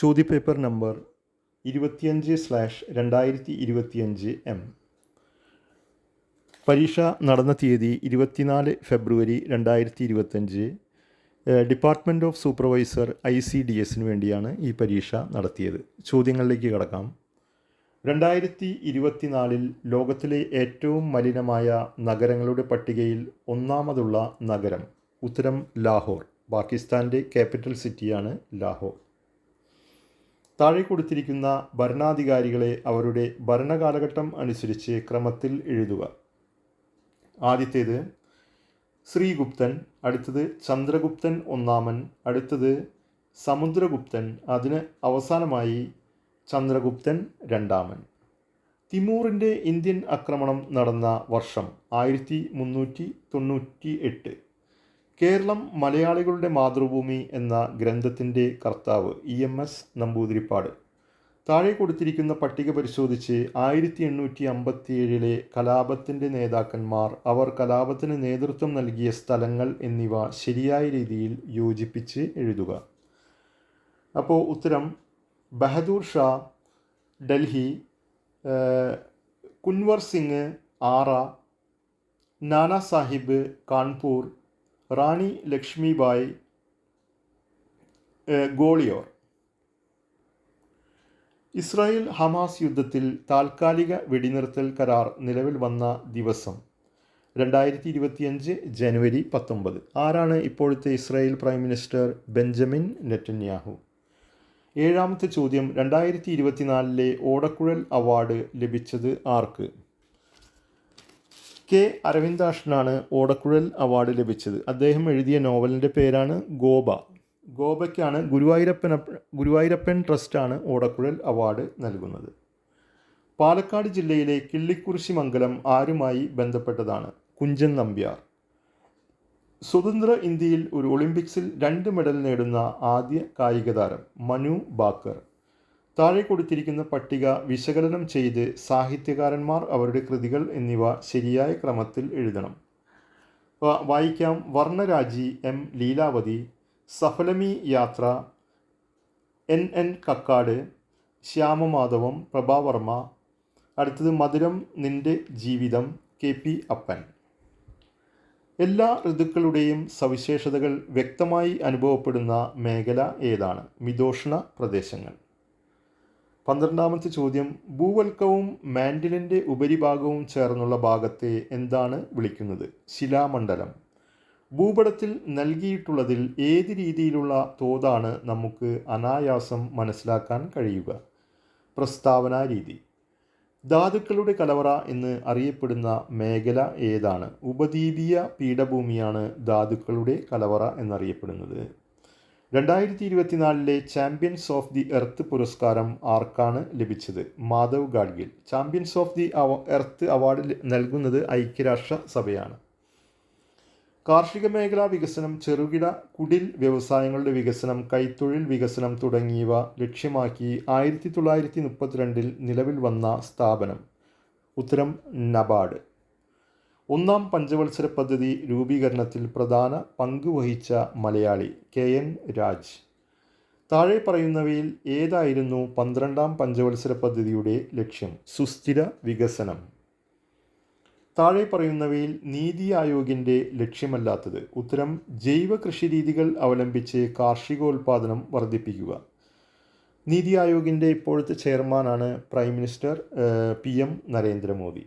ചോദ്യപേപ്പർ നമ്പർ 25/2025 പരീക്ഷ നടന്ന തീയതി 24 ഫെബ്രുവരി 2025. ഡിപ്പാർട്ട്മെൻറ്റ് ഓഫ് സൂപ്പർവൈസർ ICDS വേണ്ടിയാണ് ഈ പരീക്ഷ നടത്തിയത്. ചോദ്യങ്ങളിലേക്ക് കടക്കാം. 2024 ലോകത്തിലെ ഏറ്റവും മലിനമായ നഗരങ്ങളുടെ പട്ടികയിൽ ഒന്നാമതുള്ള നഗരം? ഉത്തരം ലാഹോർ. പാകിസ്ഥാൻ്റെ ക്യാപിറ്റൽ സിറ്റിയാണ് ലാഹോർ. താഴെ കൊടുത്തിരിക്കുന്ന ഭരണാധികാരികളെ അവരുടെ ഭരണകാലഘട്ടം അനുസരിച്ച് ക്രമത്തിൽ എഴുതുക. ആദ്യത്തേത് ശ്രീഗുപ്തൻ, അടുത്തത് ചന്ദ്രഗുപ്തൻ ഒന്നാമൻ, അടുത്തത് സമുദ്രഗുപ്തൻ, അതിന് അവസാനമായി ചന്ദ്രഗുപ്തൻ രണ്ടാമൻ. തിമൂറിൻ്റെ ഇന്ത്യൻ ആക്രമണം നടന്ന വർഷം 1398. കേരളം മലയാളികളുടെ മാതൃഭൂമി എന്ന ഗ്രന്ഥത്തിൻ്റെ കർത്താവ് EMS നമ്പൂതിരിപ്പാട്. താഴെ കൊടുത്തിരിക്കുന്ന പട്ടിക പരിശോധിച്ച് 1857 കലാപത്തിൻ്റെ നേതാക്കന്മാർ, അവർ കലാപത്തിന് നേതൃത്വം നൽകിയ സ്ഥലങ്ങൾ എന്നിവ ശരിയായ രീതിയിൽ യോജിപ്പിച്ച് എഴുതുക. അപ്പോൾ ഉത്തരം ബഹദൂർ ഷാ ഡൽഹി, കുൻവർ സിംഗ് ആറ, നാനാ സാഹിബ് കാൺപൂർ, റാണി ലക്ഷ്മിബായ് ഗോളിയോർ. ഇസ്രായേൽ ഹമാസ് യുദ്ധത്തിൽ താൽക്കാലിക വെടിനിർത്തൽ കരാർ നിലവിൽ വന്ന ദിവസം? 2025 ജനുവരി 19. ആരാണ് ഇപ്പോഴത്തെ ഇസ്രായേൽ പ്രൈം മിനിസ്റ്റർ? ബെഞ്ചമിൻ നെറ്റന്യാഹു. ഏഴാമത്തെ ചോദ്യം, 2024 ഓടക്കുഴൽ അവാർഡ് ലഭിച്ചത് ആർക്ക്? K. അരവിന്ദാക്ഷനാണ് ഓടക്കുഴൽ അവാർഡ് ലഭിച്ചത്. അദ്ദേഹം എഴുതിയ നോവലിൻ്റെ പേരാണ് ഗോബ. ഗോബയ്ക്കാണ് ഗുരുവായൂരപ്പൻ ട്രസ്റ്റാണ് ഓടക്കുഴൽ അവാർഡ് നൽകുന്നത്. പാലക്കാട് ജില്ലയിലെ കിള്ളിക്കുറിശി മംഗലം ആരുമായി ബന്ധപ്പെട്ടതാണ്? കുഞ്ചൻ നമ്പ്യാർ. സ്വതന്ത്ര ഇന്ത്യയിൽ ഒരു ഒളിമ്പിക്സിൽ 2 മെഡൽ നേടുന്ന ആദ്യ കായിക താരം? മനു ബാക്കർ. താഴെ കൊടുത്തിരിക്കുന്ന പട്ടിക വിശകലനം ചെയ്ത് സാഹിത്യകാരന്മാർ അവരുടെ കൃതികൾ എന്നിവ ശരിയായ ക്രമത്തിൽ എഴുതണം. വായിക്കാം. വർണ്ണരാജി M. ലീലാവതി, സഫലമി യാത്ര NN കക്കാട്, ശ്യാമമാധവം പ്രഭാവർമ്മ, അടുത്തത് മധുരം നിന്റെ ജീവിതം KP അപ്പൻ. എല്ലാ ഋതുക്കളുടെയും സവിശേഷതകൾ വ്യക്തമായി അനുഭവപ്പെടുന്ന മേഖല ഏതാണ്? മിതോഷ്ണ പ്രദേശങ്ങൾ. 12ാമത്തെ ചോദ്യം, ഭൂവൽക്കവും മാൻഡിലിൻ്റെ ഉപരിഭാഗവും ചേർന്നുള്ള ഭാഗത്തെ എന്താണ് വിളിക്കുന്നത്? ശിലാമണ്ഡലം. ഭൂപടത്തിൽ നൽകിയിട്ടുള്ളതിൽ ഏത് രീതിയിലുള്ള തോതാണ് നമുക്ക് അനായാസം മനസ്സിലാക്കാൻ കഴിയുക? പ്രസ്താവന രീതി. ധാതുക്കളുടെ കലവറ എന്ന് അറിയപ്പെടുന്ന മേഖല ഏതാണ്? ഉപദ്വീപീയ പീഠഭൂമിയാണ് ധാതുക്കളുടെ കലവറ എന്നറിയപ്പെടുന്നത്. 2024 ചാമ്പ്യൻസ് ഓഫ് ദി എർത്ത് പുരസ്കാരം ആർക്കാണ് ലഭിച്ചത്? Madhav Gadgil. Champions of the earth award നൽകുന്നത് ഐക്യരാഷ്ട്ര സഭയാണ്. കാർഷിക മേഖലാ വികസനം, ചെറുകിട കുടിൽ വ്യവസായങ്ങളുടെ വികസനം, കൈത്തൊഴിൽ വികസനം തുടങ്ങിയവ ലക്ഷ്യമാക്കി 1932 നിലവിൽ വന്ന സ്ഥാപനം? ഉത്തരം നബാർഡ്. 1ാം പഞ്ചവത്സര പദ്ധതി രൂപീകരണത്തിൽ പ്രധാന പങ്ക് വഹിച്ച മലയാളി? KN രാജ്. താഴെ പറയുന്നവയിൽ ഏതായിരുന്നു 12ാം പഞ്ചവത്സര പദ്ധതിയുടെ ലക്ഷ്യം? സുസ്ഥിര വികസനം. താഴെ പറയുന്നവയിൽ നീതി ആയോഗിൻ്റെ ലക്ഷ്യമല്ലാത്തത്? ഉത്തരം ജൈവ കൃഷിരീതികൾ അവലംബിച്ച് കാർഷികോൽപാദനം വർദ്ധിപ്പിക്കുക. നീതി ആയോഗിൻ്റെ ഇപ്പോഴത്തെ ചെയർമാനാണ് prime minister PM Narendra Modi.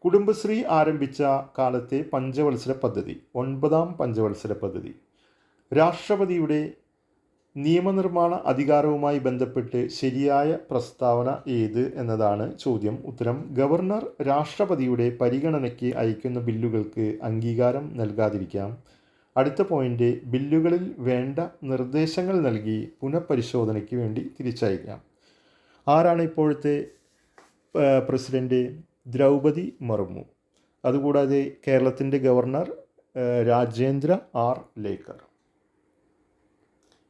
Kudumbashree ആരംഭിച്ച കാലത്തെ പഞ്ചവത്സര പദ്ധതി? 9ാം പഞ്ചവത്സര പദ്ധതി. രാഷ്ട്രപതിയുടെ നിയമനിർമ്മാണ അധികാരവുമായി ബന്ധപ്പെട്ട് ശരിയായ പ്രസ്താവന ഏത് എന്നതാണ് ചോദ്യം. ഉത്തരം ഗവർണർ രാഷ്ട്രപതിയുടെ പരിഗണനയ്ക്ക് അയക്കുന്ന ബില്ലുകൾക്ക് അംഗീകാരം നൽകാതിരിക്കാം. അടുത്ത പോയിൻ്റ്, ബില്ലുകളിൽ വേണ്ട നിർദ്ദേശങ്ങൾ നൽകി പുനഃപരിശോധനയ്ക്ക് വേണ്ടി തിരിച്ചയക്കാം. ആരാണ് ഇപ്പോഴത്തെ പ്രസിഡൻറ്റ്? ദ്രൗപദി മുർമു. അതുകൂടാതെ കേരളത്തിൻ്റെ governor Rajendra R. Laker.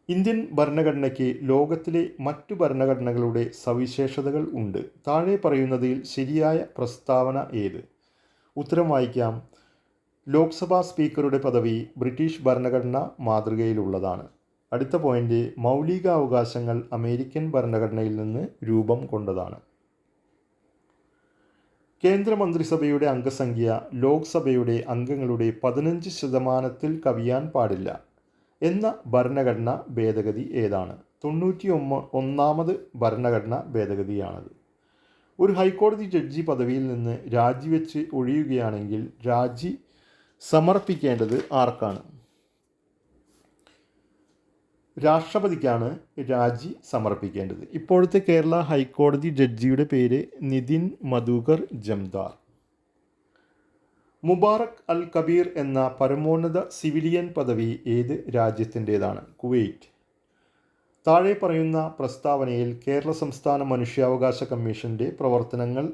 Indian ഭരണഘടനയ്ക്ക് ലോകത്തിലെ മറ്റു ഭരണഘടനകളുടെ സവിശേഷതകൾ ഉണ്ട്. താഴെ പറയുന്നതിൽ ശരിയായ പ്രസ്താവന ഏത്? ഉത്തരം വായിക്കാം. ലോക്സഭാ സ്പീക്കറുടെ പദവി ബ്രിട്ടീഷ് ഭരണഘടന മാതൃകയിലുള്ളതാണ്. അടുത്ത പോയിന്റ്, മൗലികാവകാശങ്ങൾ അമേരിക്കൻ ഭരണഘടനയിൽ നിന്ന് രൂപം കൊണ്ടതാണ്. കേന്ദ്രമന്ത്രിസഭയുടെ അംഗസംഖ്യ ലോക്സഭയുടെ അംഗങ്ങളുടെ 15% കവിയാൻ പാടില്ല എന്ന ഭരണഘടനാ ഭേദഗതി ഏതാണ്? 91ാമത് ഭരണഘടനാ ഭേദഗതിയാണത്. ഒരു ഹൈക്കോടതി ജഡ്ജി പദവിയിൽ നിന്ന് രാജിവെച്ച് ഒഴിയുകയാണെങ്കിൽ രാജി സമർപ്പിക്കേണ്ടത് ആർക്കാണ്? രാഷ്ട്രപതിക്കാണ് രാജി സമർപ്പിക്കേണ്ടത്. ഇപ്പോഴത്തെ കേരള ഹൈക്കോടതി ജഡ്ജിയുടെ പേര് നിതിൻ മധുകർ ജംദാർ. മുബാറക് അൽ കബീർ എന്ന പരമോന്നത സിവിലിയൻ പദവി ഏത് രാജ്യത്തിൻ്റേതാണ്? കുവൈറ്റ്. താഴെ പറയുന്ന പ്രസ്താവനയിൽ കേരള സംസ്ഥാന മനുഷ്യാവകാശ കമ്മീഷൻ്റെ പ്രവർത്തനങ്ങൾ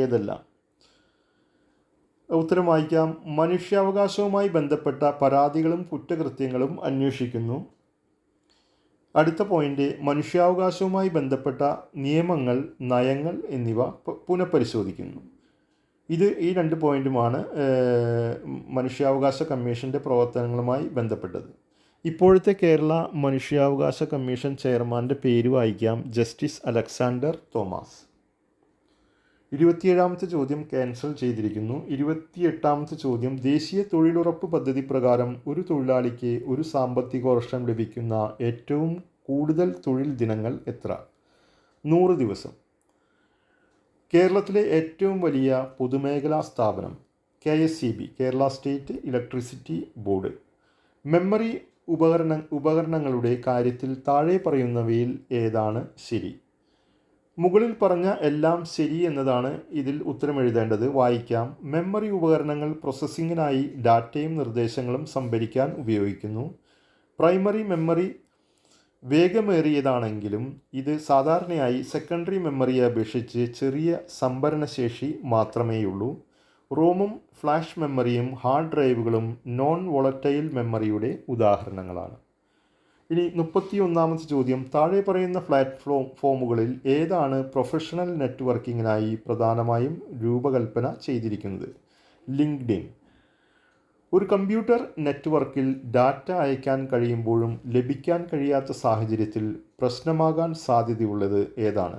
ഏതെല്ലാം? ഉത്തരം വായിക്കാം. മനുഷ്യാവകാശവുമായി ബന്ധപ്പെട്ട പരാതികളും കുറ്റകൃത്യങ്ങളും അന്വേഷിക്കുന്നു. അടുത്ത പോയിന്റ്, മനുഷ്യാവകാശവുമായി ബന്ധപ്പെട്ട നിയമങ്ങൾ, നയങ്ങൾ എന്നിവ പുനഃപരിശോധിക്കുന്നു. ഈ 2 പോയിന്റുമാണ് മനുഷ്യാവകാശ കമ്മീഷൻ്റെ പ്രവർത്തനങ്ങളുമായി ബന്ധപ്പെട്ടത്. ഇപ്പോഴത്തെ കേരള മനുഷ്യാവകാശ കമ്മീഷൻ ചെയർമാൻ്റെ പേര് വായിക്കാം. Justice Alexander Thomas. 27ാമത്തെ ചോദ്യം ക്യാൻസൽ ചെയ്തിരിക്കുന്നു. 28ാമത്തെ ചോദ്യം, ദേശീയ തൊഴിലുറപ്പ് പദ്ധതി പ്രകാരം ഒരു തൊഴിലാളിക്ക് ഒരു സാമ്പത്തിക വർഷം ലഭിക്കുന്ന ഏറ്റവും കൂടുതൽ തൊഴിൽ ദിനങ്ങൾ എത്ര? 100 ദിവസം. കേരളത്തിലെ ഏറ്റവും വലിയ പൊതുമേഖലാ സ്ഥാപനം KSEB, Kerala state electricity board. Memory ഉപകരണങ്ങളുടെ കാര്യത്തിൽ താഴെ പറയുന്നവയിൽ ഏതാണ് ശരി? മുകളിൽ പറഞ്ഞ എല്ലാം ശരി എന്നതാണ് ഇതിൽ ഉത്തരം എഴുതേണ്ടത്. വായിക്കാം. മെമ്മറി ഉപകരണങ്ങൾ പ്രോസസ്സിങ്ങിനായി ഡാറ്റയും നിർദ്ദേശങ്ങളും സംഭരിക്കാൻ ഉപയോഗിക്കുന്നു. പ്രൈമറി മെമ്മറി വേഗമേറിയതാണെങ്കിലും ഇത് സാധാരണയായി സെക്കൻഡറി മെമ്മറിയെ അപേക്ഷിച്ച് ചെറിയ സംഭരണശേഷി മാത്രമേയുള്ളൂ. റോമും ഫ്ലാഷ് മെമ്മറിയും ഹാർഡ് ഡ്രൈവുകളും നോൺ വോളറ്റൈൽ മെമ്മറിയുടെ ഉദാഹരണങ്ങളാണ്. ഇനി 31ാമത്തെ ചോദ്യം, താഴെ പറയുന്ന പ്ലാറ്റ്ഫോമുകളിൽ ഏതാണ് പ്രൊഫഷണൽ നെറ്റ്വർക്കിങ്ങിനായി പ്രധാനമായും രൂപകൽപ്പന ചെയ്തിരിക്കുന്നത്? ലിങ്ക്ഡിൻ. ഒരു കമ്പ്യൂട്ടർ നെറ്റ്വർക്കിൽ ഡാറ്റ അയക്കാൻ കഴിയുമ്പോഴും ലഭിക്കാൻ കഴിയാത്ത സാഹചര്യത്തിൽ പ്രശ്നമാകാൻ സാധ്യതയുള്ളത് ഏതാണ്?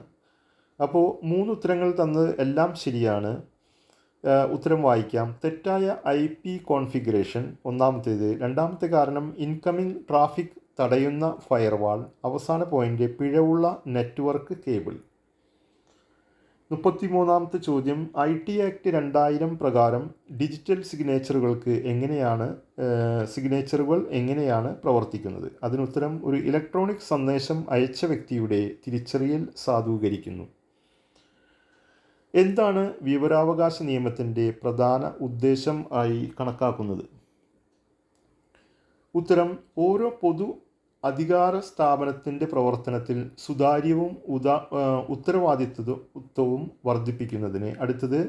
അപ്പോൾ 3 ഉത്തരങ്ങൾ തന്നത് എല്ലാം ശരിയാണ്. ഉത്തരം വായിക്കാം. തെറ്റായ IP കോൺഫിഗറേഷൻ ഒന്നാമത്തേത്. രണ്ടാമത്തെ കാരണം ഇൻകമിംഗ് ട്രാഫിക് തടയുന്ന ഫയർവാൾ. അവസാന പോയിന്റ്, പിഴവുള്ള നെറ്റ്വർക്ക് കേബിൾ. 33ാമത്തെ ചോദ്യം, IT ആക്ട് 2000 പ്രകാരം ഡിജിറ്റൽ സിഗ്നേച്ചറുകൾ എങ്ങനെയാണ് പ്രവർത്തിക്കുന്നത്? അതിനുത്തരം, ഒരു ഇലക്ട്രോണിക് സന്ദേശം അയച്ച വ്യക്തിയുടെ തിരിച്ചറിയൽ സാധൂകരിക്കുന്നു. എന്താണ് വിവരാവകാശ നിയമത്തിൻ്റെ പ്രധാന ഉദ്ദേശം ആയി കണക്കാക്കുന്നത്? ഉത്തരം, ഓരോ പൊതു അധികാര സ്ഥാപനത്തിൻ്റെ പ്രവർത്തനത്തിൽ സുതാര്യവും ഉത്തരവാദിത്വവും വർദ്ധിപ്പിക്കുന്നതിന്. അടുത്തത്,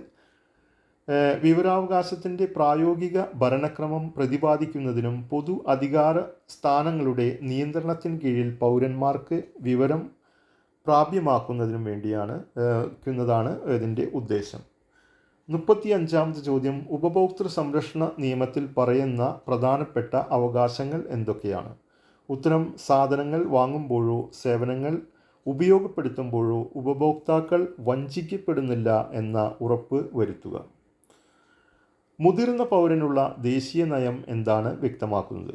വിവരാവകാശത്തിൻ്റെ പ്രായോഗിക ഭരണക്രമം പ്രതിപാദിക്കുന്നതിനും പൊതു അധികാര സ്ഥാനങ്ങളുടെ നിയന്ത്രണത്തിന് കീഴിൽ പൗരന്മാർക്ക് വിവരം പ്രാപ്യമാക്കുന്നതിനും വേണ്ടിയാണ് ഇതിൻ്റെ ഉദ്ദേശം. 35ാമത്തെ ചോദ്യം, ഉപഭോക്തൃ സംരക്ഷണ നിയമത്തിൽ പറയുന്ന പ്രധാനപ്പെട്ട അവകാശങ്ങൾ എന്തൊക്കെയാണ്? ഉത്തരം, സാധനങ്ങൾ വാങ്ങുമ്പോഴോ സേവനങ്ങൾ ഉപയോഗപ്പെടുത്തുമ്പോഴോ ഉപഭോക്താക്കൾ വഞ്ചിക്കപ്പെടുന്നില്ല എന്ന ഉറപ്പ് വരുത്തുക. മുതിർന്ന പൗരനുള്ള ദേശീയ നയം എന്താണ് വ്യക്തമാക്കുന്നത്?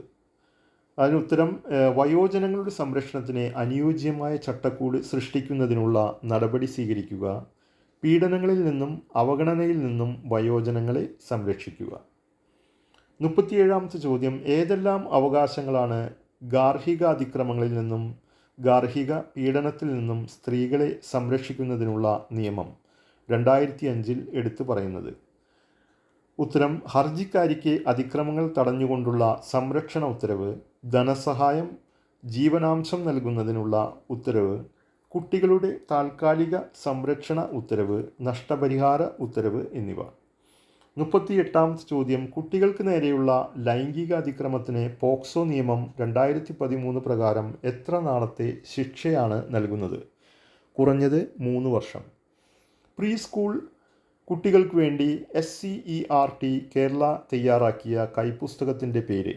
അതിനുത്തരം, വയോജനങ്ങളുടെ സംരക്ഷണത്തിന് അനുയോജ്യമായ ചട്ടക്കൂട് സൃഷ്ടിക്കുന്നതിനുള്ള നടപടി സ്വീകരിക്കുക. പീഡനങ്ങളിൽ നിന്നും അവഗണനയിൽ നിന്നും വയോജനങ്ങളെ സംരക്ഷിക്കുക. 37ാമത്തെ ചോദ്യം, ഏതെല്ലാം അവകാശങ്ങളാണ് ഗാർഹിക അതിക്രമങ്ങളിൽ നിന്നും ഗാർഹിക പീഡനത്തിൽ നിന്നും സ്ത്രീകളെ സംരക്ഷിക്കുന്നതിനുള്ള നിയമം 2005 എടുത്തു പറയുന്നത്? ഉത്തരം, ഹർജിക്കാരിക്ക് അതിക്രമങ്ങൾ തടഞ്ഞുകൊണ്ടുള്ള സംരക്ഷണ ഉത്തരവ്, ധനസഹായം, ജീവനാംശം നൽകുന്നതിനുള്ള ഉത്തരവ്, കുട്ടികളുടെ താൽക്കാലിക സംരക്ഷണ ഉത്തരവ്, നഷ്ടപരിഹാര ഉത്തരവ് എന്നിവ. 38ാമത്തെ ചോദ്യം, കുട്ടികൾക്ക് നേരെയുള്ള ലൈംഗിക അതിക്രമത്തിന് പോക്സോ നിയമം 2013 പ്രകാരം എത്ര നാളത്തെ ശിക്ഷയാണ് നൽകുന്നത്? കുറഞ്ഞത് 3 വർഷം. പ്രീ സ്കൂൾ കുട്ടികൾക്ക് വേണ്ടി SCERT കേരള തയ്യാറാക്കിയ കൈപ്പുസ്തകത്തിൻ്റെ പേര്?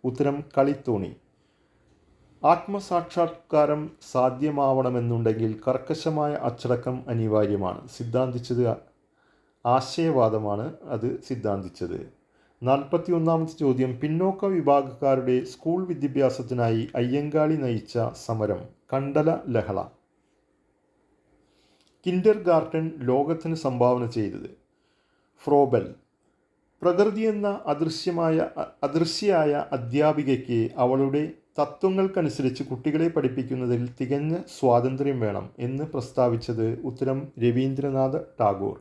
ഉത്തരം, കളിത്തോണി. ആത്മസാക്ഷാത്കാരം സാധ്യമാവണമെന്നുണ്ടെങ്കിൽ കർക്കശമായ അച്ചടക്കം അനിവാര്യമാണ്. സിദ്ധാന്തിച്ചത് ആശയവാദമാണ് അത് സിദ്ധാന്തിച്ചത്. 41-ാമത്തെ ചോദ്യം, പിന്നോക്ക വിഭാഗക്കാരുടെ സ്കൂൾ വിദ്യാഭ്യാസത്തിനായി അയ്യങ്കാളി നയിച്ച സമരം കണ്ടല ലഹള. കിൻഡർ ഗാർട്ടൻ ലോകത്തിന് സംഭാവന ചെയ്തത് ഫ്രോബൽ. പ്രകൃതി എന്ന അദൃശ്യയായ അധ്യാപികയ്ക്ക് അവളുടെ തത്വങ്ങൾക്കനുസരിച്ച് കുട്ടികളെ പഠിപ്പിക്കുന്നതിൽ തികഞ്ഞ സ്വാതന്ത്ര്യം വേണം എന്ന് പ്രസ്താവിച്ചത് ഉത്തരം രവീന്ദ്രനാഥ ടാഗോർ.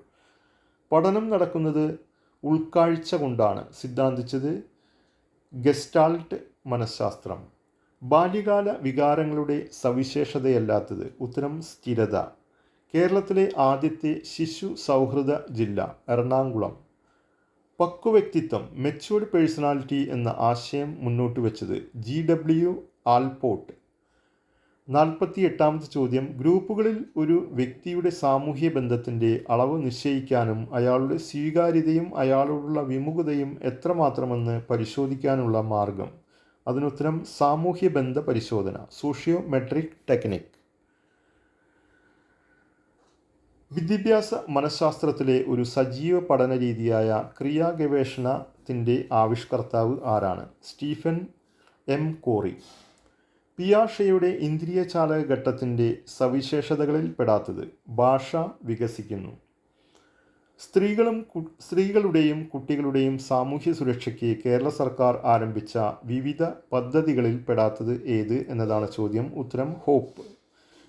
പഠനം നടക്കുന്നത് ഉൾക്കാഴ്ച കൊണ്ടാണ്. സിദ്ധാന്തിച്ചത് ഗസ്റ്റാൾട്ട് മനഃശാസ്ത്രം. ബാല്യകാല വികാരങ്ങളുടെ സവിശേഷതയല്ലാത്തത് ഉത്തരം സ്ഥിരത. കേരളത്തിലെ ആദ്യത്തെ ശിശു സൗഹൃദ ജില്ല എറണാകുളം. പക്വവ്യക്തിത്വം മെച്യൂർഡ് പേഴ്സണാലിറ്റി എന്ന ആശയം മുന്നോട്ട് വെച്ചത് GW ആൽപോർട്ട്. 48-ാമത്തെ ചോദ്യം, ഗ്രൂപ്പുകളിൽ ഒരു വ്യക്തിയുടെ സാമൂഹ്യ ബന്ധത്തിൻ്റെ അളവ് നിശ്ചയിക്കാനും അയാളുടെ സ്വീകാര്യതയും അയാളോടുള്ള വിമുഖതയും എത്രമാത്രമെന്ന് പരിശോധിക്കാനുള്ള മാർഗം. അതിനുത്തരം സാമൂഹ്യ ബന്ധ പരിശോധന, സോഷ്യോമെട്രിക് ടെക്നിക്. വിദ്യാഭ്യാസ മനഃശാസ്ത്രത്തിലെ ഒരു സജീവ പഠന രീതിയായ ക്രിയാഗവേഷണത്തിൻ്റെ ആവിഷ്കർത്താവ് ആരാണ്? Stephen M. കോറി. പിയാഷെയുടെ ഇന്ദ്രിയചാലക ഘട്ടത്തിൻ്റെ സവിശേഷതകളിൽ പെടാത്തത് ഭാഷ വികസിക്കുന്നു. സ്ത്രീകളുടെയും കുട്ടികളുടെയും സാമൂഹ്യ സുരക്ഷയ്ക്ക് കേരള സർക്കാർ ആരംഭിച്ച വിവിധ പദ്ധതികളിൽ പെടാത്തത് ഏത് എന്നതാണ് ചോദ്യം. ഉത്തരം ഹോപ്പ്.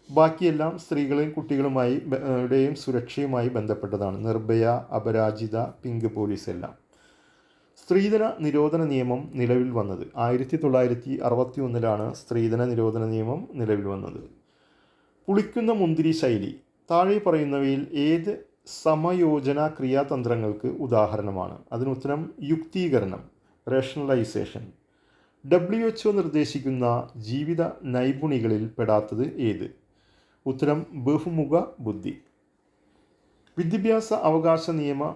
ബാക്കിയെല്ലാം സ്ത്രീകളും കുട്ടികളുടെയും സുരക്ഷയുമായി ബന്ധപ്പെട്ടതാണ്. നിർഭയ, അപരാജിത, പിങ്ക് പോലീസ് എല്ലാം. സ്ത്രീധന നിരോധന നിയമം നിലവിൽ വന്നത് 1961-ലാണ്. സ്ത്രീധന നിരോധന നിയമം നിലവിൽ വന്നത്. പുളിക്കുന്ന മുന്തിരി ശൈലി താഴെ പറയുന്നവയിൽ ഏത് സമയോജന ക്രിയാതന്ത്രങ്ങൾക്ക് ഉദാഹരണമാണ്? അതിനുത്തരം യുക്തീകരണം, റേഷണലൈസേഷൻ. WHO നിർദ്ദേശിക്കുന്ന ജീവിത നൈപുണികളിൽ പെടാത്തത് ഏത്? ഉത്തരം ബഹുമുഖ ബുദ്ധി. വിദ്യാഭ്യാസ അവകാശ നിയമം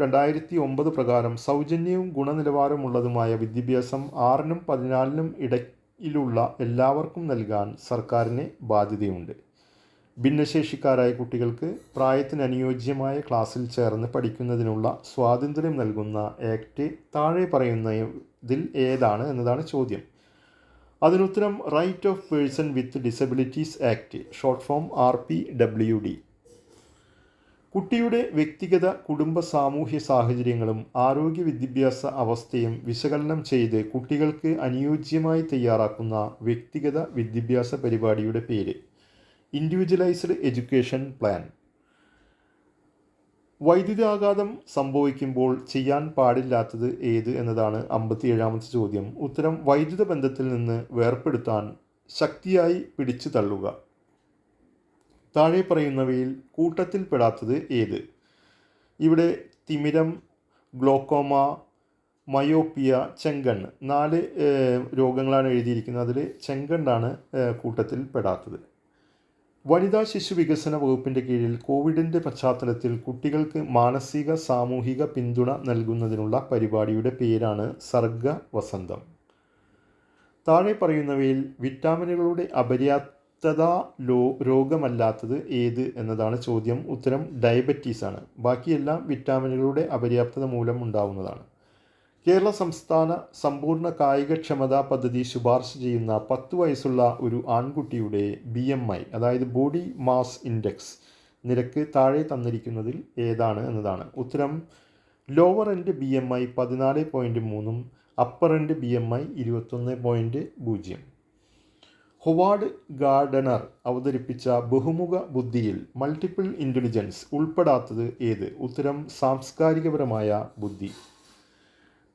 2009 പ്രകാരം സൗജന്യവും ഗുണനിലവാരമുള്ളതുമായ വിദ്യാഭ്യാസം 6-നും 14-നും ഇടയിലുള്ള എല്ലാവർക്കും നൽകാൻ സർക്കാരിന് ബാധ്യതയുണ്ട്. ഭിന്നശേഷിക്കാരായ കുട്ടികൾക്ക് പ്രായത്തിനനുയോജ്യമായ ക്ലാസ്സിൽ ചേർന്ന് പഠിക്കുന്നതിനുള്ള സ്വാതന്ത്ര്യം നൽകുന്ന ആക്ട് താഴെ പറയുന്നതിൽ ഏതാണ് എന്നതാണ് ചോദ്യം. അതിനുത്തരം right of person with disabilities act, short form RPWD. കുട്ടിയുടെ വ്യക്തിഗത കുടുംബ സാമൂഹ്യ സാഹചര്യങ്ങളും ആരോഗ്യ വിദ്യാഭ്യാസ അവസ്ഥയും വിശകലനം ചെയ്ത് കുട്ടികൾക്ക് അനുയോജ്യമായി തയ്യാറാക്കുന്ന വ്യക്തിഗത വിദ്യാഭ്യാസ പരിപാടിയുടെ പേര് ഇൻഡിവിജ്വലൈസ്ഡ് എഡ്യൂക്കേഷൻ പ്ലാൻ. വൈദ്യുതാഘാതം സംഭവിക്കുമ്പോൾ ചെയ്യാൻ പാടില്ലാത്തത് ഏത് എന്നതാണ് 57-ാമത്തെ ചോദ്യം. ഉത്തരം വൈദ്യുത ബന്ധത്തിൽ നിന്ന് വേർപെടുത്താൻ ശക്തിയായി പിടിച്ചു തള്ളുക. താഴെ പറയുന്നവയിൽ കൂട്ടത്തിൽപ്പെടാത്തത് ഏത്? ഇവിടെ തിമിരം, ഗ്ലോക്കോമ, മയോപ്പിയ, ചെങ്കണ്ണ് 4 രോഗങ്ങളാണ് എഴുതിയിരിക്കുന്നത്. അതിൽ ചെങ്കണ്ണാണ് കൂട്ടത്തിൽപ്പെടാത്തത്. വനിതാ ശിശു വികസന വകുപ്പിൻ്റെ കീഴിൽ കോവിഡിൻ്റെ പശ്ചാത്തലത്തിൽ കുട്ടികൾക്ക് മാനസിക സാമൂഹിക പിന്തുണ നൽകുന്നതിനുള്ള പരിപാടിയുടെ പേരാണ് സർഗ വസന്തം. താഴെ പറയുന്നവയിൽ വിറ്റാമിനുകളുടെ അപര്യാപ്തത രോഗമല്ലാത്തത് ഏത് എന്നതാണ് ചോദ്യം. ഉത്തരം ഡയബറ്റീസ് ആണ്. ബാക്കിയെല്ലാം വിറ്റാമിനുകളുടെ അപര്യാപ്തത മൂലം ഉണ്ടാവുന്നതാണ്. കേരള സംസ്ഥാന സമ്പൂർണ്ണ കായികക്ഷമതാ പദ്ധതി ശുപാർശ ചെയ്യുന്ന 10 വയസ്സുള്ള ഒരു ആൺകുട്ടിയുടെ BMI, അതായത് ബോഡി മാസ് ഇൻഡെക്സ് നിരക്ക് താഴെ തന്നിരിക്കുന്നതിൽ ഏതാണ് എന്നതാണ്. ഉത്തരം lower end BMI 14.3, upper end BMI 21.0. Howard Gardner അവതരിപ്പിച്ച ബഹുമുഖ ബുദ്ധിയിൽ മൾട്ടിപ്പിൾ ഇൻ്റലിജൻസ് ഉൾപ്പെടാത്തത് ഏത്? ഉത്തരം സാംസ്കാരികപരമായ ബുദ്ധി.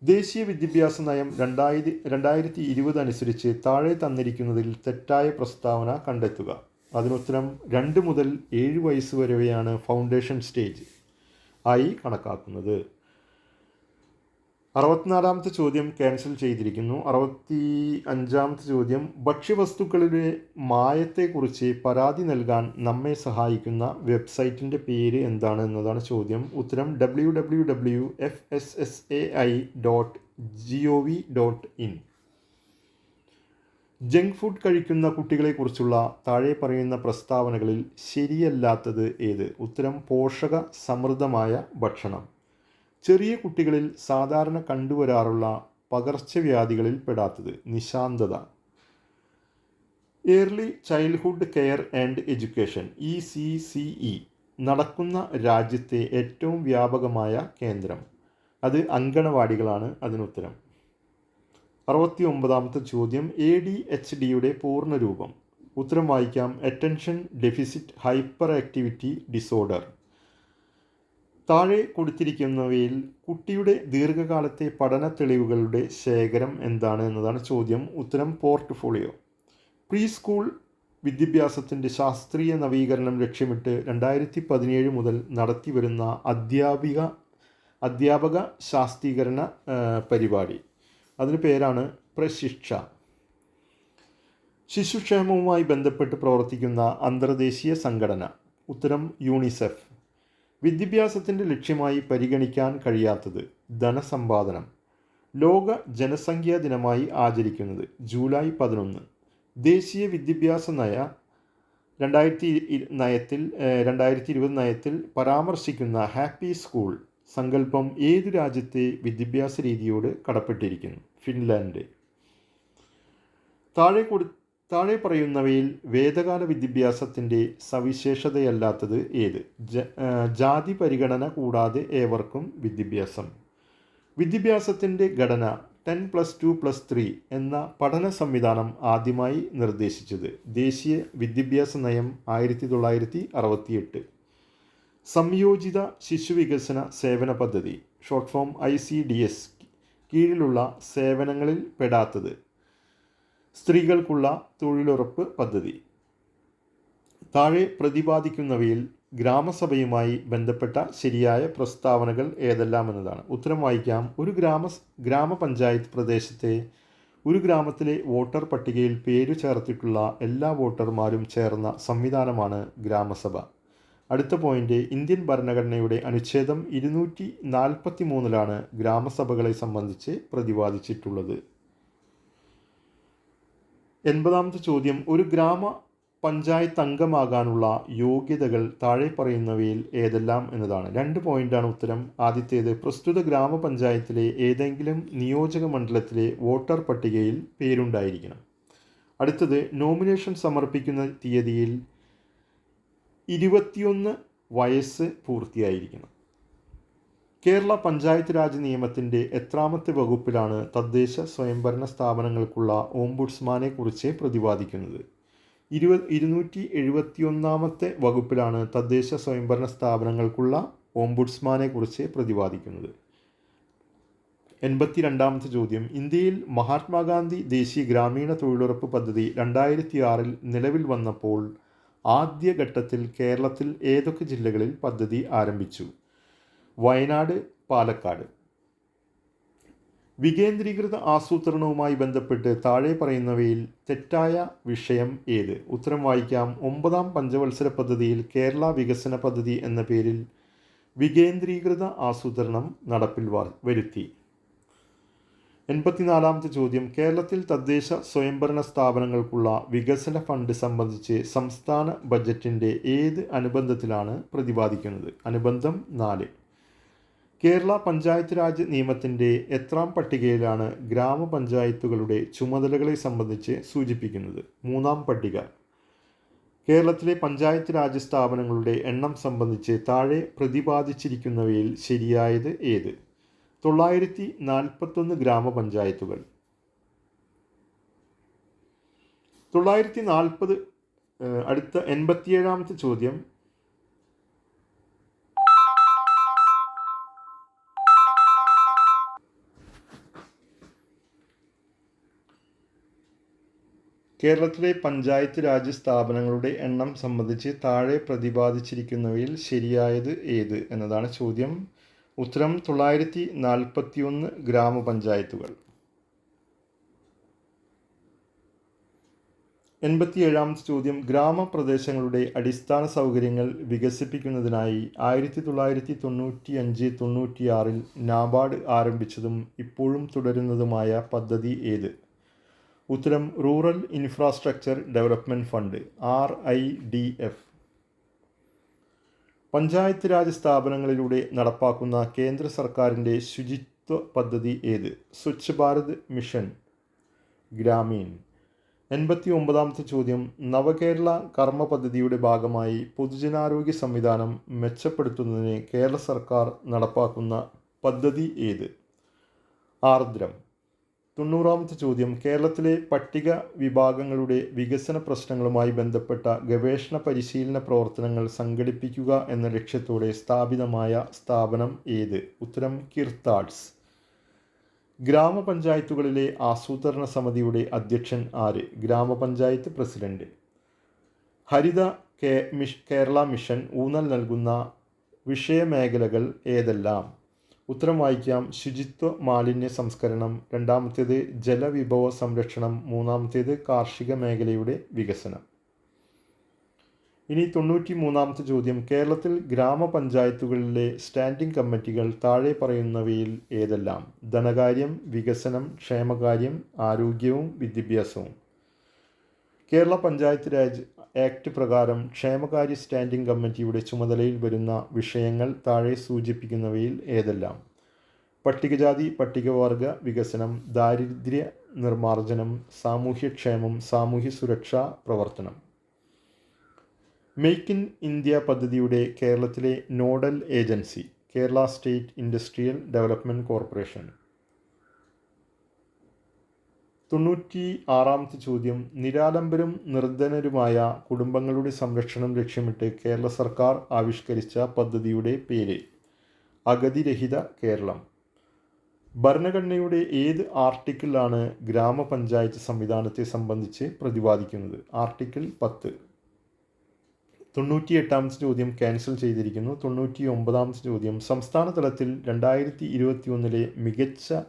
ദേശീയ വിദ്യാഭ്യാസ നയം 2020 അനുസരിച്ച് താഴെ തന്നിരിക്കുന്നതിൽ തെറ്റായ പ്രസ്താവന കണ്ടെത്തുക. അതിനുത്തരം 2 മുതൽ 7 വയസ്സ് വരെയാണ് ഫൗണ്ടേഷൻ സ്റ്റേജ് ആയി കണക്കാക്കുന്നത്. 64-ാമത്തെ ചോദ്യം ക്യാൻസൽ ചെയ്തിരിക്കുന്നു. 65-ാമത്തെ ചോദ്യം, ഭക്ഷ്യവസ്തുക്കളുടെ മായത്തെക്കുറിച്ച് പരാതി നൽകാൻ നമ്മെ സഹായിക്കുന്ന വെബ്സൈറ്റിൻ്റെ പേര് എന്താണ് എന്നതാണ് ചോദ്യം. ഉത്തരം www.fssai.gov.in. ജങ്ക് ഫുഡ് കഴിക്കുന്ന കുട്ടികളെക്കുറിച്ചുള്ള താഴെ പറയുന്ന പ്രസ്താവനകളിൽ ശരിയല്ലാത്തത് ഏത്? ഉത്തരം പോഷക സമൃദ്ധമായ ഭക്ഷണം. ചെറിയ കുട്ടികളിൽ സാധാരണ കണ്ടുവരാറുള്ള പകർച്ചവ്യാധികളിൽ പെടാത്തത് നിശാന്തത. Early childhood care and education ECCE നടക്കുന്ന രാജ്യത്തെ ഏറ്റവും വ്യാപകമായ കേന്ദ്രം, അത് അങ്കണവാടികളാണ് അതിനുത്തരം. 69ാമത്തെ ചോദ്യം ADHDയുടെ പൂർണ്ണരൂപം. ഉത്തരം വായിക്കാം. Attention deficit hyper activity disorder. താഴെ കൊടുത്തിരിക്കുന്നവയിൽ കുട്ടിയുടെ ദീർഘകാലത്തെ പഠന തെളിവുകളുടെ ശേഖരം എന്താണ് എന്നതാണ് ചോദ്യം. ഉത്തരം പോർട്ട്ഫോളിയോ. പ്രീ സ്കൂൾ വിദ്യാഭ്യാസത്തിൻ്റെ ശാസ്ത്രീയ നവീകരണം ലക്ഷ്യമിട്ട് 2017 മുതൽ നടത്തിവരുന്ന അധ്യാപക ശാക്തീകരണ പരിപാടി, അതിന് പേരാണ് പ്രശിക്ഷ. ശിശുക്ഷേമവുമായി ബന്ധപ്പെട്ട് പ്രവർത്തിക്കുന്ന അന്തർദേശീയ സംഘടന, ഉത്തരം യൂണിസെഫ്. വിദ്യാഭ്യാസത്തിൻ്റെ ലക്ഷ്യമായി പരിഗണിക്കാൻ കഴിയാത്തത് ധനസമ്പാദനം. ലോക ജനസംഖ്യാ ദിനമായി ആചരിക്കുന്നത് ജൂലൈ 11. ദേശീയ വിദ്യാഭ്യാസ നയത്തിൽ 2020 നയത്തിൽ പരാമർശിക്കുന്ന ഹാപ്പി സ്കൂൾ സങ്കല്പം ഏതു രാജ്യത്തെ വിദ്യാഭ്യാസ രീതിയോട് കടപ്പെട്ടിരിക്കുന്നു? ഫിൻലാൻഡ്. താഴെ പറയുന്നവയിൽ വേദകാല വിദ്യാഭ്യാസത്തിൻ്റെ സവിശേഷതയല്ലാത്തത് ഏത്? ജാതി പരിഗണന കൂടാതെ ഏവർക്കും വിദ്യാഭ്യാസം. വിദ്യാഭ്യാസത്തിൻ്റെ ഘടന 10+2+3 എന്ന പഠന സംവിധാനം ആദ്യമായി നിർദ്ദേശിച്ചത് ദേശീയ വിദ്യാഭ്യാസ നയം 1968. സംയോജിത ശിശുവികസന സേവന പദ്ധതി, ഷോർട്ട് ഫോം ICDS കീഴിലുള്ള സേവനങ്ങളിൽ പെടാത്തത് സ്ത്രീകൾക്കുള്ള തൊഴിലുറപ്പ് പദ്ധതി. താഴെ പ്രതിപാദിക്കുന്നവയിൽ ഗ്രാമസഭയുമായി ബന്ധപ്പെട്ട ശരിയായ പ്രസ്താവനകൾ ഏതെല്ലാം എന്നതാണ്. ഉത്തരം വായിക്കാം. ഒരു ഗ്രാമപഞ്ചായത്ത് പ്രദേശത്തെ ഒരു ഗ്രാമത്തിലെ വോട്ടർ പട്ടികയിൽ പേരു ചേർത്തിട്ടുള്ള എല്ലാ വോട്ടർമാരും ചേർന്ന സംവിധാനമാണ് ഗ്രാമസഭ. അടുത്ത പോയിന്റ്, ഇന്ത്യൻ ഭരണഘടനയുടെ അനുച്ഛേദം 243 ഗ്രാമസഭകളെ സംബന്ധിച്ച് പ്രതിപാദിച്ചിട്ടുള്ളത്. 80ാമത്തെ ചോദ്യം ഒരു പഞ്ചായത്ത് അംഗമാകാനുള്ള യോഗ്യതകൾ താഴെ പറയുന്നവയിൽ ഏതെല്ലാം എന്നതാണ്. 2 പോയിന്റാണ് ഉത്തരം. ആദ്യത്തേത്, പ്രസ്തുത ഗ്രാമപഞ്ചായത്തിലെ ഏതെങ്കിലും നിയോജക മണ്ഡലത്തിലെ വോട്ടർ പട്ടികയിൽ പേരുണ്ടായിരിക്കണം. അടുത്തത്, നോമിനേഷൻ സമർപ്പിക്കുന്ന തീയതിയിൽ 21 വയസ്സ് പൂർത്തിയായിരിക്കണം. കേരള പഞ്ചായത്ത് രാജ് നിയമത്തിൻ്റെ എത്രാമത്തെ വകുപ്പിലാണ് തദ്ദേശ സ്വയംഭരണ സ്ഥാപനങ്ങൾക്കുള്ള ഓംബുഡ്സ്മാനെ കുറിച്ച് പ്രതിപാദിക്കുന്നത്? 271ാമത്തെ വകുപ്പിലാണ് തദ്ദേശ സ്വയംഭരണ സ്ഥാപനങ്ങൾക്കുള്ള ഓംബുഡ്സ്മാനെ കുറിച്ച് പ്രതിപാദിക്കുന്നത്. 82ാമത്തെ ചോദ്യം, ഇന്ത്യയിൽ മഹാത്മാഗാന്ധി ദേശീയ ഗ്രാമീണ തൊഴിലുറപ്പ് പദ്ധതി 2006 നിലവിൽ വന്നപ്പോൾ ആദ്യഘട്ടത്തിൽ കേരളത്തിൽ ഏതൊക്കെ ജില്ലകളിൽ പദ്ധതി ആരംഭിച്ചു? വയനാട്, പാലക്കാട്. വികേന്ദ്രീകൃത ആസൂത്രണവുമായി ബന്ധപ്പെട്ട് താഴെ പറയുന്നവയിൽ തെറ്റായ വിഷയം ഏത്? ഉത്തരം വായിക്കാം. 9ാം പഞ്ചവത്സര പദ്ധതിയിൽ കേരള വികസന പദ്ധതി എന്ന പേരിൽ വികേന്ദ്രീകൃത ആസൂത്രണം നടപ്പിൽ വരുത്തി. 84ാമത്തെ ചോദ്യം, കേരളത്തിൽ തദ്ദേശ സ്വയംഭരണ സ്ഥാപനങ്ങൾക്കുള്ള വികസന ഫണ്ട് സംബന്ധിച്ച് സംസ്ഥാന ബജറ്റിൻ്റെ ഏത് അനുബന്ധത്തിലാണ് പ്രതിപാദിക്കുന്നത്? അനുബന്ധം 4. കേരള പഞ്ചായത്ത് രാജ് നിയമത്തിൻ്റെ എത്രാം പട്ടികയിലാണ് ഗ്രാമപഞ്ചായത്തുകളുടെ ചുമതലകളെ സംബന്ധിച്ച് സൂചിപ്പിക്കുന്നത്? 3ാം പട്ടിക. കേരളത്തിലെ പഞ്ചായത്ത് രാജ് സ്ഥാപനങ്ങളുടെ എണ്ണം സംബന്ധിച്ച് താഴെ പ്രതിപാദിച്ചിരിക്കുന്നവയിൽ ശരിയായത് ഏത്? 941 ഗ്രാമപഞ്ചായത്തുകൾ. 940. അടുത്ത 87ാമത്തെ ചോദ്യം, കേരളത്തിലെ പഞ്ചായത്ത് രാജ് സ്ഥാപനങ്ങളുടെ എണ്ണം സംബന്ധിച്ച് താഴെ പ്രതിപാദിച്ചിരിക്കുന്നവയിൽ ശരിയായത് ഏത് എന്നതാണ് ചോദ്യം. ഉത്തരം 941 ഗ്രാമപഞ്ചായത്തുകൾ. 87ാമത്തെ ചോദ്യം, ഗ്രാമപ്രദേശങ്ങളുടെ അടിസ്ഥാന സൗകര്യങ്ങൾ വികസിപ്പിക്കുന്നതിനായി 1995-96 നാബാർഡ് ആരംഭിച്ചതും ഇപ്പോഴും തുടരുന്നതുമായ പദ്ധതി ഏത്? ഉത്തരം rural infrastructure development fund RIDF. Panchayat raj സ്ഥാപനങ്ങളിലൂടെ നടപ്പാക്കുന്ന കേന്ദ്ര സർക്കാരിൻ്റെ ശുചിത്വ പദ്ധതി ഏത്? സ്വച്ഛ് ഭാരത് മിഷൻ ഗ്രാമീൺ. 89ാമത്തെ ചോദ്യം, നവകേരള കർമ്മ പദ്ധതിയുടെ ഭാഗമായി പൊതുജനാരോഗ്യ സംവിധാനം മെച്ചപ്പെടുത്തുന്നതിന് കേരള സർക്കാർ നടപ്പാക്കുന്ന പദ്ധതി ഏത്? ആർദ്രം. 90ാമത്തെ ചോദ്യം, കേരളത്തിലെ പട്ടിക വിഭാഗങ്ങളുടെ വികസന പ്രശ്നങ്ങളുമായി ബന്ധപ്പെട്ട ഗവേഷണ പരിശീലന പ്രവർത്തനങ്ങൾ സംഘടിപ്പിക്കുക എന്ന ലക്ഷ്യത്തോടെ സ്ഥാപിതമായ സ്ഥാപനം ഏത്? ഉത്തരം കിർത്താഡ്സ്. ഗ്രാമപഞ്ചായത്തുകളിലെ ആസൂത്രണ സമിതിയുടെ അധ്യക്ഷൻ ആര്? ഗ്രാമപഞ്ചായത്ത് പ്രസിഡന്റ്. ഹരിത കേരള മിഷൻ ഊന്നൽ നൽകുന്ന വിഷയമേഖലകൾ ഏതെല്ലാം? ഉത്തരം വായിക്കാം. ശുചിത്വ മാലിന്യ സംസ്കരണം, രണ്ടാമത്തേത് ജലവിഭവ സംരക്ഷണം, മൂന്നാമത്തേത് കാർഷിക മേഖലയുടെ വികസനം. ഇനി 93ാമത്തെ ചോദ്യം, കേരളത്തിൽ ഗ്രാമപഞ്ചായത്തുകളിലെ സ്റ്റാൻഡിംഗ് കമ്മിറ്റികൾ താഴെ പറയുന്നവയിൽ ഏതെല്ലാം? ധനകാര്യം, വികസനം, ക്ഷേമകാര്യം, ആരോഗ്യവും വിദ്യാഭ്യാസവും. കേരള പഞ്ചായത്ത് രാജ് ആക്ട് പ്രകാരം ക്ഷേമകാര്യ സ്റ്റാൻഡിംഗ് കമ്മിറ്റിയുടെ ചുമതലയിൽ വരുന്ന വിഷയങ്ങൾ താഴെ സൂചിപ്പിക്കുന്നവയിൽ ഏതെല്ലാം? പട്ടികജാതി പട്ടികവർഗ വികസനം, ദാരിദ്ര്യ നിർമ്മാർജ്ജനം, സാമൂഹ്യക്ഷേമം, സാമൂഹ്യ സുരക്ഷാ പ്രവർത്തനം. മേക്ക് ഇൻ ഇന്ത്യ പദ്ധതിയുടെ കേരളത്തിലെ nodal agency Kerala state industrial development corporation. 96ാമത്തെ ചോദ്യം, നിരാലംബരും നിർധനരുമായ കുടുംബങ്ങളുടെ സംരക്ഷണം ലക്ഷ്യമിട്ട് കേരള സർക്കാർ ആവിഷ്കരിച്ച പദ്ധതിയുടെ പേര്? അഗതിരഹിത കേരളം. ഭരണഘടനയുടെ ഏത് ആർട്ടിക്കിളാണ് ഗ്രാമപഞ്ചായത്ത് സംവിധാനത്തെ സംബന്ധിച്ച് പ്രതിപാദിക്കുന്നത്? ആർട്ടിക്കിൾ 10. 98ാമത്തെ ചോദ്യം ക്യാൻസൽ ചെയ്തിരിക്കുന്നു. 99ാമത്തെ ചോദ്യം, സംസ്ഥാന തലത്തിൽ 2021 മികച്ച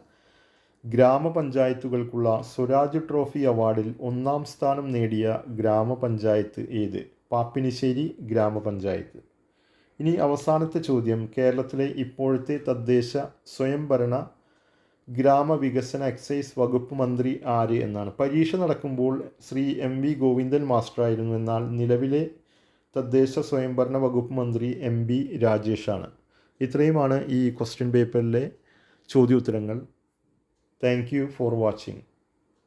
ഗ്രാമപഞ്ചായത്തുകൾക്കുള്ള സ്വരാജ് ട്രോഫി അവാർഡിൽ 1ാം സ്ഥാനം നേടിയ ഗ്രാമപഞ്ചായത്ത് ഏത്? പാപ്പിനിശ്ശേരി ഗ്രാമപഞ്ചായത്ത്. ഇനി അവസാനത്തെ ചോദ്യം, കേരളത്തിലെ ഇപ്പോഴത്തെ തദ്ദേശ സ്വയംഭരണ ഗ്രാമവികസന എക്സൈസ് വകുപ്പ് മന്ത്രി ആര് എന്നാണ്. പരീക്ഷ നടക്കുമ്പോൾ ശ്രീ MV ഗോവിന്ദൻ മാസ്റ്ററായിരുന്നു. എന്നാൽ നിലവിലെ തദ്ദേശ സ്വയംഭരണ വകുപ്പ് മന്ത്രി MB രാജേഷാണ്. ഇത്രയുമാണ് ഈ ക്വസ്റ്റ്യൻ പേപ്പറിലെ ചോദ്യോത്തരങ്ങൾ. Thank you for watching.